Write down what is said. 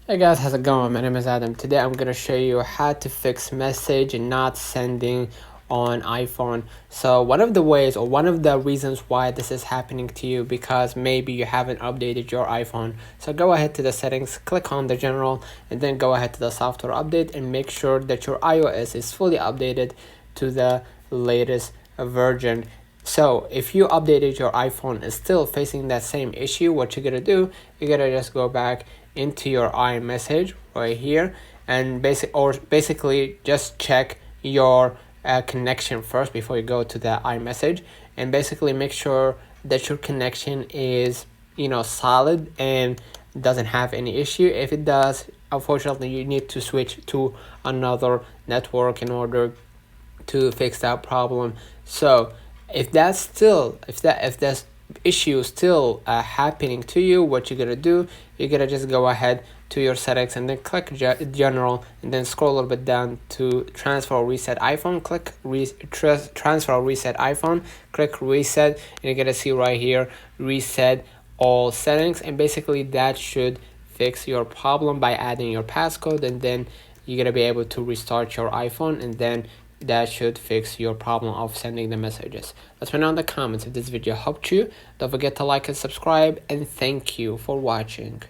Hey guys, how's it going? My name is Adam. Today I'm gonna show you how to fix message and not sending on iPhone. So one of the ways or one of the reasons why this is happening to you, because maybe you haven't updated your iPhone. So go ahead to the settings, click on the general, and then go ahead to the software update and make sure that your iOS is fully updated to the latest version. So if you updated your iPhone is still facing that same issue, what you're gonna do, you're gonna just go back into your iMessage right here and basically just check your connection first before you go to the iMessage, and basically make sure that your connection is solid and doesn't have any issue. If it does, unfortunately you need to switch to another network in order to fix that problem. So if that's issue still happening to you, what you're gonna do, you're gonna just go ahead to your settings and then click general, and then scroll a little bit down to transfer or reset iPhone. Click transfer or reset iPhone, click reset, and you're gonna see right here reset all settings, and basically that should fix your problem by adding your passcode, and then you're gonna be able to restart your iPhone, and then that should fix your problem of sending the messages. Let me know in the comments if this video helped you. Don't forget to like and subscribe, and thank you for watching.